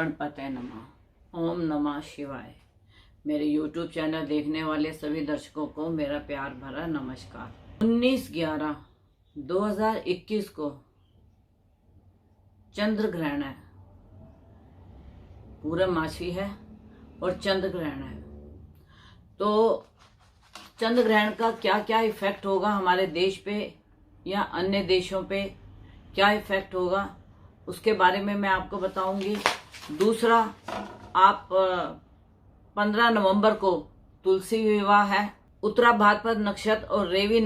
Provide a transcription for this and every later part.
गणपते नमः। ओम नमः शिवाय। मेरे YouTube चैनल देखने वाले सभी दर्शकों को मेरा प्यार भरा नमस्कार। 19/11/2021 को चंद्र ग्रहण है, पूर्णमासी है और चंद्र ग्रहण है। तो चंद्र ग्रहण का क्या क्या इफेक्ट होगा हमारे देश पे या अन्य देशों पे, क्या इफेक्ट होगा उसके बारे में मैं आपको बताऊंगी। दूसरा, आप 15 नवंबर को तुलसी विवाह है। उत्तरा भाद्रपद नक्षत्र और रेवती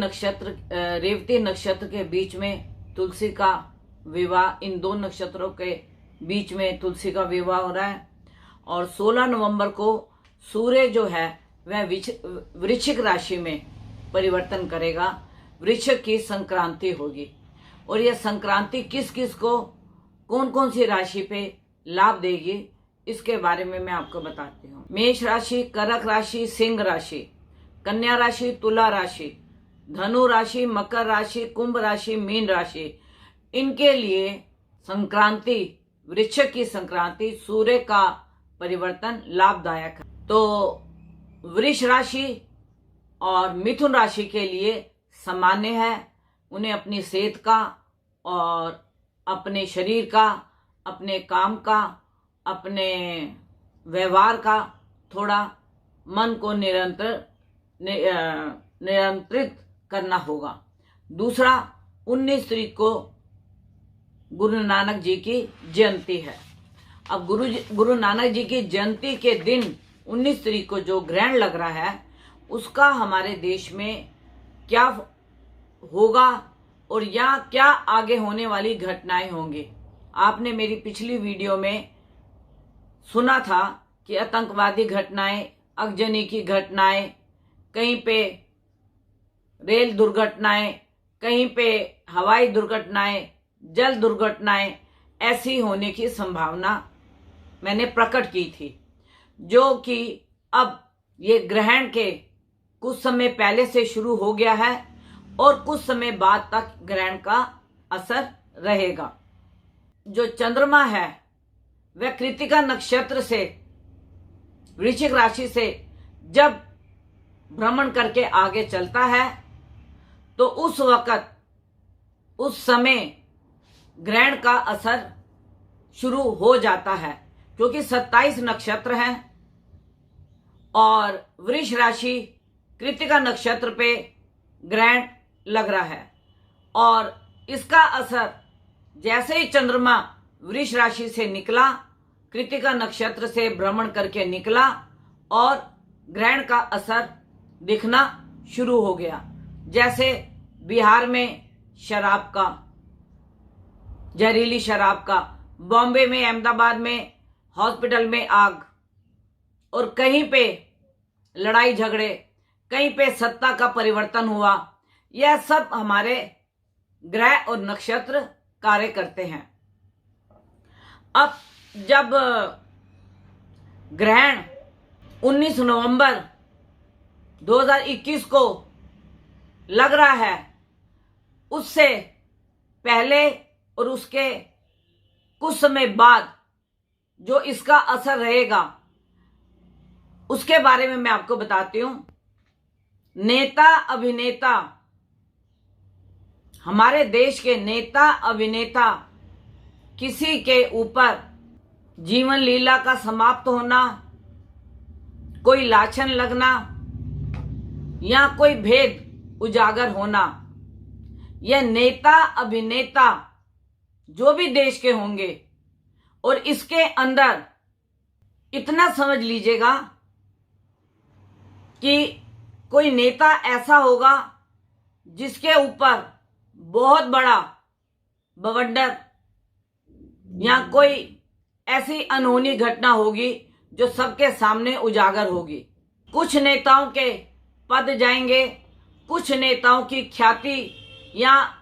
नक्षत्र के बीच में तुलसी का विवाह, इन दो नक्षत्रों के बीच में तुलसी का विवाह हो रहा है। और 16 नवंबर को सूर्य जो है वह वृश्चिक राशि में परिवर्तन करेगा। वृश्चिक की संक्रांति होगी और यह संक्रांति किस किस को, कौन कौन सी राशि पे लाभ देगी, इसके बारे में मैं आपको बताती हूँ। मेष राशि, कर्क राशि, सिंह राशि, कन्या राशि, तुला राशि, धनु राशि, मकर राशि, कुंभ राशि, मीन राशि, इनके लिए संक्रांति, वृश्चिक की संक्रांति, सूर्य का परिवर्तन लाभदायक है। तो वृष राशि और मिथुन राशि के लिए सामान्य है। उन्हें अपनी सेहत का और अपने शरीर का, अपने काम का, अपने व्यवहार का थोड़ा मन को नियंत्रित करना होगा। दूसरा, 19 तारीख को गुरु नानक जी की जयंती है। अब गुरु नानक जी की जयंती के दिन 19 तारीख को जो ग्रहण लग रहा है उसका हमारे देश में क्या होगा और या क्या आगे होने वाली घटनाएं होंगी। आपने मेरी पिछली वीडियो में सुना था कि आतंकवादी घटनाएं, आगजनी की घटनाएं, कहीं पे रेल दुर्घटनाएं, कहीं पे हवाई दुर्घटनाएं, जल दुर्घटनाएं, ऐसी होने की संभावना मैंने प्रकट की थी, जो कि अब ये ग्रहण के कुछ समय पहले से शुरू हो गया है और कुछ समय बाद तक ग्रहण का असर रहेगा। जो चंद्रमा है वह कृत्तिका नक्षत्र से वृश्चिक राशि से जब भ्रमण करके आगे चलता है तो उस वक्त, उस समय ग्रहण का असर शुरू हो जाता है, क्योंकि 27 नक्षत्र हैं और वृष राशि कृत्तिका नक्षत्र पे ग्रहण लग रहा है। और इसका असर जैसे ही चंद्रमा वृष राशि से निकला, कृत्तिका नक्षत्र से भ्रमण करके निकला और ग्रहण का असर दिखना शुरू हो गया। जैसे बिहार में शराब का, जहरीली शराब का, बॉम्बे में, अहमदाबाद में हॉस्पिटल में आग, और कहीं पे लड़ाई झगड़े, कहीं पे सत्ता का परिवर्तन हुआ। यह सब हमारे ग्रह और नक्षत्र कार्य करते हैं। अब जब ग्रहण 19 नवंबर 2021 को लग रहा है, उससे पहले और उसके कुछ समय बाद जो इसका असर रहेगा उसके बारे में मैं आपको बताती हूं। नेता अभिनेता, हमारे देश के नेता अभिनेता, किसी के ऊपर जीवन लीला का समाप्त होना, कोई लाछन लगना या कोई भेद उजागर होना, यह नेता अभिनेता जो भी देश के होंगे, और इसके अंदर इतना समझ लीजिएगा कि कोई नेता ऐसा होगा जिसके ऊपर बहुत बड़ा बवंडर या कोई ऐसी अनहोनी घटना होगी जो सबके सामने उजागर होगी। कुछ नेताओं के पद जाएंगे, कुछ नेताओं की ख्याति, या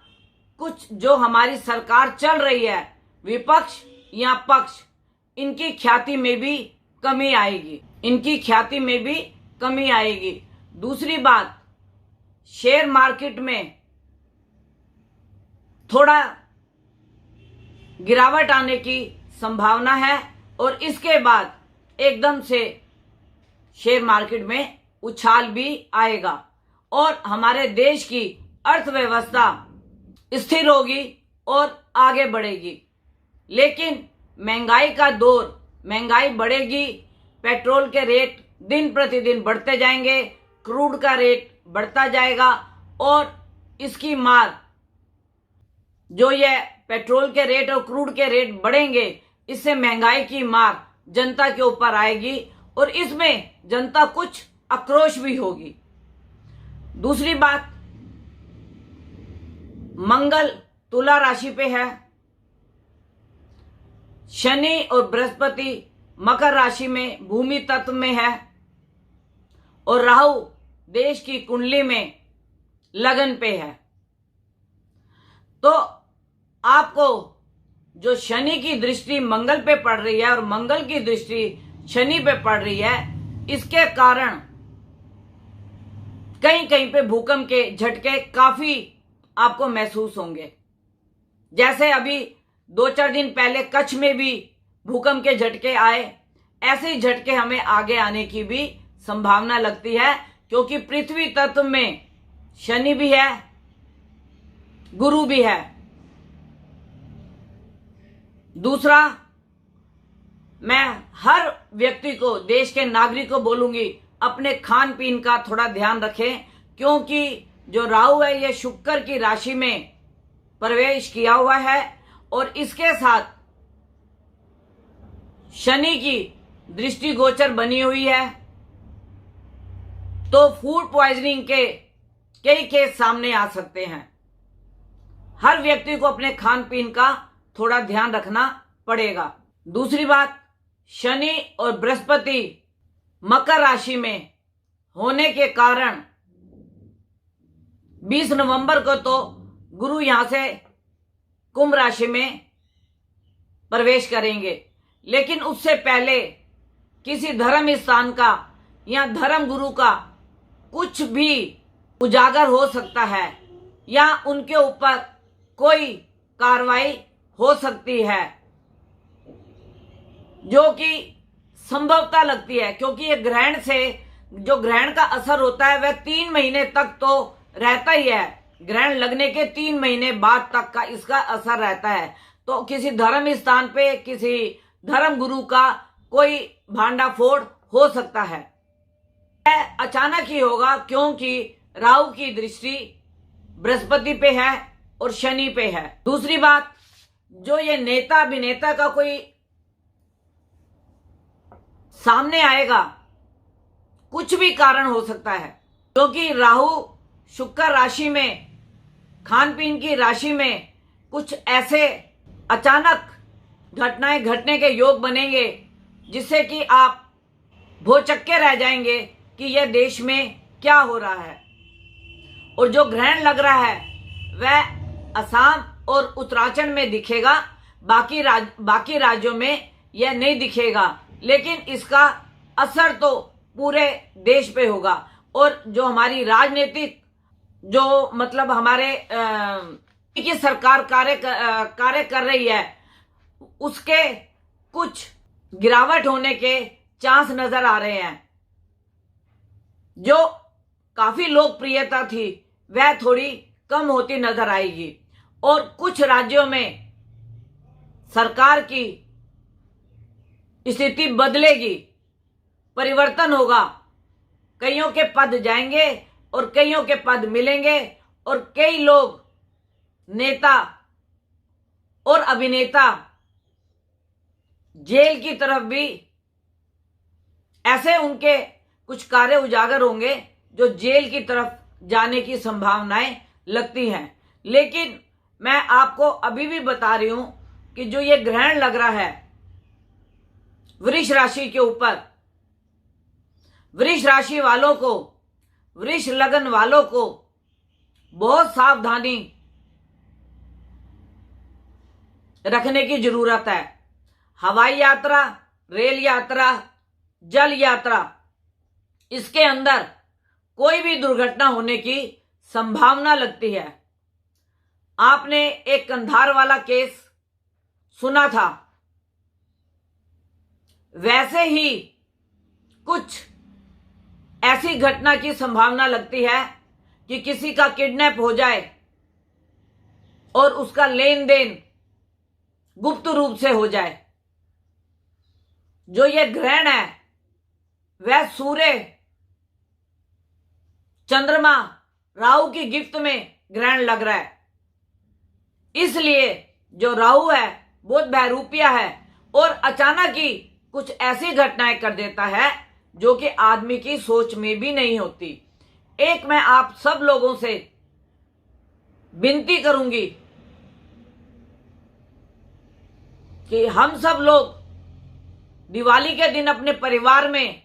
कुछ जो हमारी सरकार चल रही है, विपक्ष या पक्ष, इनकी ख्याति में भी कमी आएगी, इनकी ख्याति में भी कमी आएगी। दूसरी बात, शेयर मार्केट में थोड़ा गिरावट आने की संभावना है, और इसके बाद एकदम से शेयर मार्केट में उछाल भी आएगा और हमारे देश की अर्थव्यवस्था स्थिर होगी और आगे बढ़ेगी। लेकिन महंगाई का दौर, महंगाई बढ़ेगी, पेट्रोल के रेट दिन प्रतिदिन बढ़ते जाएंगे, क्रूड का रेट बढ़ता जाएगा और इसकी मार, जो ये पेट्रोल के रेट और क्रूड के रेट बढ़ेंगे, इससे महंगाई की मार जनता के ऊपर आएगी और इसमें जनता कुछ आक्रोश भी होगी। दूसरी बात, मंगल तुला राशि पे है, शनि और बृहस्पति मकर राशि में भूमि तत्व में है और राहु देश की कुंडली में लगन पे है। तो आपको जो शनि की दृष्टि मंगल पे पड़ रही है और मंगल की दृष्टि शनि पे पड़ रही है, इसके कारण कहीं कहीं पे भूकंप के झटके काफी आपको महसूस होंगे। जैसे अभी 2-4 दिन पहले कच्छ में भी भूकंप के झटके आए, ऐसे ही झटके हमें आगे आने की भी संभावना लगती है, क्योंकि पृथ्वी तत्व में शनि भी है, गुरु भी है। दूसरा, मैं हर व्यक्ति को, देश के नागरिक को बोलूंगी, अपने खान पीन का थोड़ा ध्यान रखें, क्योंकि जो राहु है ये शुक्र की राशि में प्रवेश किया हुआ है और इसके साथ शनि की दृष्टि गोचर बनी हुई है। तो फूड पॉइजनिंग के कई केस सामने आ सकते हैं। हर व्यक्ति को अपने खान पीन का थोड़ा ध्यान रखना पड़ेगा। दूसरी बात, शनि और बृहस्पति मकर राशि में होने के कारण 20 नवंबर को तो गुरु यहां से कुंभ राशि में प्रवेश करेंगे, लेकिन उससे पहले किसी धर्म स्थान का या धर्म गुरु का कुछ भी उजागर हो सकता है या उनके ऊपर कोई कार्रवाई हो सकती है, जो कि संभवता लगती है, क्योंकि ये ग्रहण से जो ग्रहण का असर होता है वह 3 महीने तक तो रहता ही है। ग्रहण लगने के 3 महीने बाद तक का इसका असर रहता है। तो किसी धर्म स्थान पे किसी धर्म गुरु का कोई भांडाफोड़ हो सकता है। यह अचानक ही होगा, क्योंकि राहु की दृष्टि बृहस्पति पे है और शनि पे है। दूसरी बात, जो ये नेता अभिनेता का कोई सामने आएगा, कुछ भी कारण हो सकता है, क्योंकि राहु शुक्र राशि में, खान पीन की राशि में कुछ ऐसे अचानक घटनाएं घटने के योग बनेंगे जिससे कि आप भौचक्के रह जाएंगे कि यह देश में क्या हो रहा है। और जो ग्रहण लग रहा है वह असम और उत्तराखंड में दिखेगा, बाकी राज्यों में यह नहीं दिखेगा, लेकिन इसका असर तो पूरे देश पे होगा। और जो हमारी राजनीतिक, जो मतलब हमारे की सरकार कार्य कर रही है, उसके कुछ गिरावट होने के चांस नजर आ रहे हैं। जो काफी लोकप्रियता थी वह थोड़ी कम होती नजर आएगी और कुछ राज्यों में सरकार की स्थिति बदलेगी, परिवर्तन होगा। कईयों के पद जाएंगे और कईयों के पद मिलेंगे और कई लोग, नेता और अभिनेता जेल की तरफ भी ऐसे उनके कुछ कार्य उजागर होंगे जो जेल की तरफ जाने की संभावनाएं लगती हैं। लेकिन मैं आपको अभी भी बता रही हूं कि जो ये ग्रहण लग रहा है वृष राशि के ऊपर, वृष राशि वालों को, वृष लगन वालों को बहुत सावधानी रखने की जरूरत है। हवाई यात्रा, रेल यात्रा, जल यात्रा, इसके अंदर कोई भी दुर्घटना होने की संभावना लगती है। आपने एक कंधार वाला केस सुना था, वैसे ही कुछ ऐसी घटना की संभावना लगती है कि किसी का किडनैप हो जाए और उसका लेन देन गुप्त रूप से हो जाए। जो ये ग्रहण है वह सूर्य, चंद्रमा, राहु की गिफ्ट में ग्रहण लग रहा है। इसलिए जो राहु है बहुत बहरूपिया है और अचानक ही कुछ ऐसी घटनाएं कर देता है जो कि आदमी की सोच में भी नहीं होती। एक मैं आप सब लोगों से विनती करूंगी कि हम सब लोग दिवाली के दिन अपने परिवार में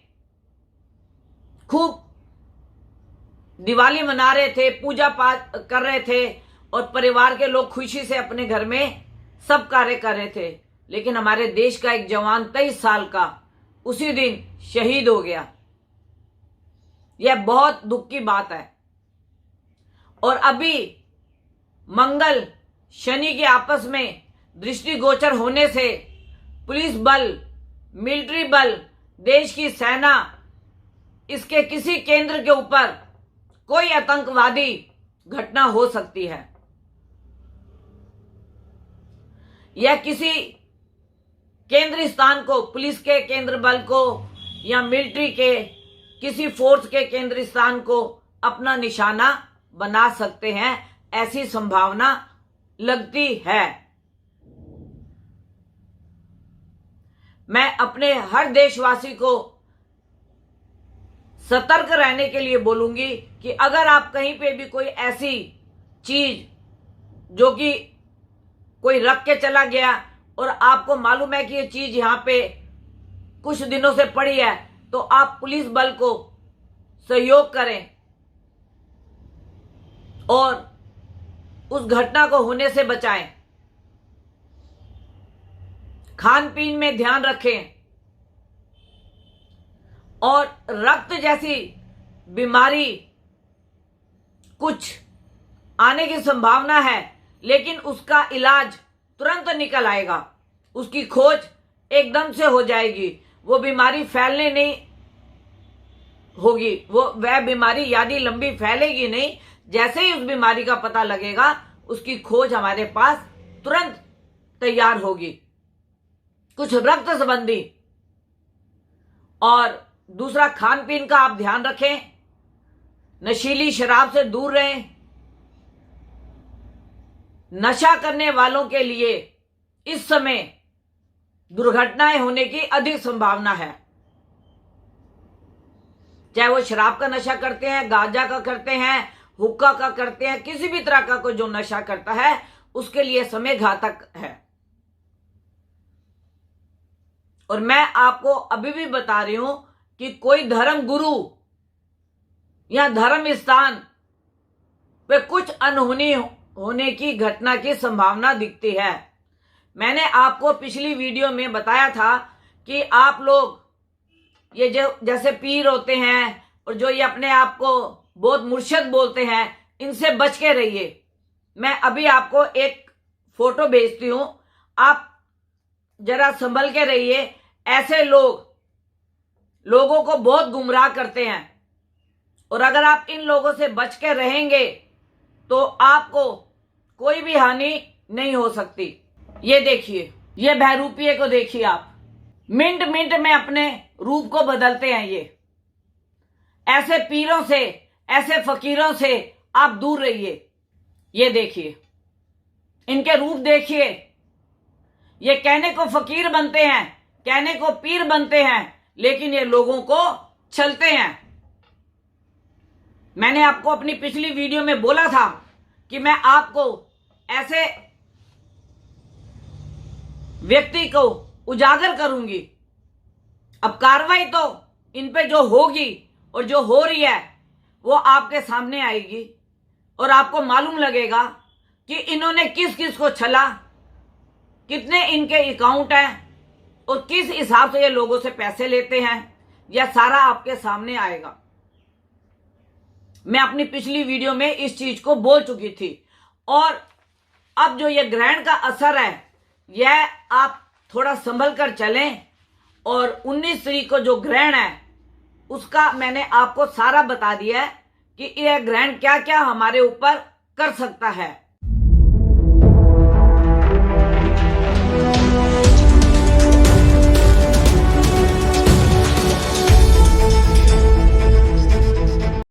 खूब दिवाली मना रहे थे, पूजा पाठ कर रहे थे और परिवार के लोग खुशी से अपने घर में सब कार्य कर रहे थे। लेकिन हमारे देश का एक जवान 23 साल का उसी दिन शहीद हो गया। यह बहुत दुख की बात है। और अभी मंगल शनि के आपस में दृष्टिगोचर होने से पुलिस बल, मिलिट्री बल, देश की सेना, इसके किसी केंद्र के ऊपर कोई आतंकवादी घटना हो सकती है या किसी केंद्रीय स्थान को, पुलिस के केंद्र बल को या मिलिट्री के किसी फोर्स के केंद्रीय स्थान को अपना निशाना बना सकते हैं, ऐसी संभावना लगती है। मैं अपने हर देशवासी को सतर्क रहने के लिए बोलूंगी कि अगर आप कहीं पे भी कोई ऐसी चीज जो कि कोई रख के चला गया और आपको मालूम है कि ये चीज यहां पे कुछ दिनों से पड़ी है, तो आप पुलिस बल को सहयोग करें और उस घटना को होने से बचाएं। खान पीन में ध्यान रखें और रक्त जैसी बीमारी कुछ आने की संभावना है, लेकिन उसका इलाज तुरंत निकल आएगा, उसकी खोज एकदम से हो जाएगी। वो बीमारी फैलने नहीं होगी, वह बीमारी यदि लंबी फैलेगी नहीं। जैसे ही उस बीमारी का पता लगेगा उसकी खोज हमारे पास तुरंत तैयार होगी। कुछ रक्त संबंधी और दूसरा खान पीन का आप ध्यान रखें, नशीली शराब से दूर रहें। नशा करने वालों के लिए इस समय दुर्घटनाएं होने की अधिक संभावना है। चाहे वो शराब का नशा करते हैं, गांजा का करते हैं, हुक्का का करते हैं, किसी भी तरह का कोई जो नशा करता है उसके लिए समय घातक है। और मैं आपको अभी भी बता रही हूं कि कोई धर्म गुरु या धर्म स्थान पे कुछ अनहोनी होने की घटना की संभावना दिखती है। मैंने आपको पिछली वीडियो में बताया था कि आप लोग ये जो जैसे पीर होते हैं और जो ये अपने आप को बहुत मुर्शिद बोलते हैं, इनसे बच के रहिए। मैं अभी आपको एक फोटो भेजती हूं, आप जरा संभल के रहिए। ऐसे लोगों को बहुत गुमराह करते हैं और अगर आप इन लोगों से बच के रहेंगे तो आपको कोई भी हानि नहीं हो सकती। ये देखिए, ये बहरूपिये को देखिए आप, मिनट मिनट में अपने रूप को बदलते हैं। ये ऐसे पीरों से, ऐसे फकीरों से आप दूर रहिए। ये देखिए, इनके रूप देखिए। ये कहने को फकीर बनते हैं, कहने को पीर बनते हैं, लेकिन ये लोगों को छलते हैं। मैंने आपको अपनी पिछली वीडियो में बोला था कि मैं आपको ऐसे व्यक्ति को उजागर करूंगी। अब कार्रवाई तो इन पे जो होगी और जो हो रही है वो आपके सामने आएगी और आपको मालूम लगेगा कि इन्होंने किस किस को छला, कितने इनके अकाउंट हैं और किस हिसाब से ये लोगों से पैसे लेते हैं। यह सारा आपके सामने आएगा। मैं अपनी पिछली वीडियो में इस चीज को बोल चुकी थी। और अब जो ये ग्रहण का असर है, यह आप थोड़ा संभल कर चलें और 19 तारीख को जो ग्रहण है उसका मैंने आपको सारा बता दिया है कि यह ग्रहण क्या क्या हमारे ऊपर कर सकता है।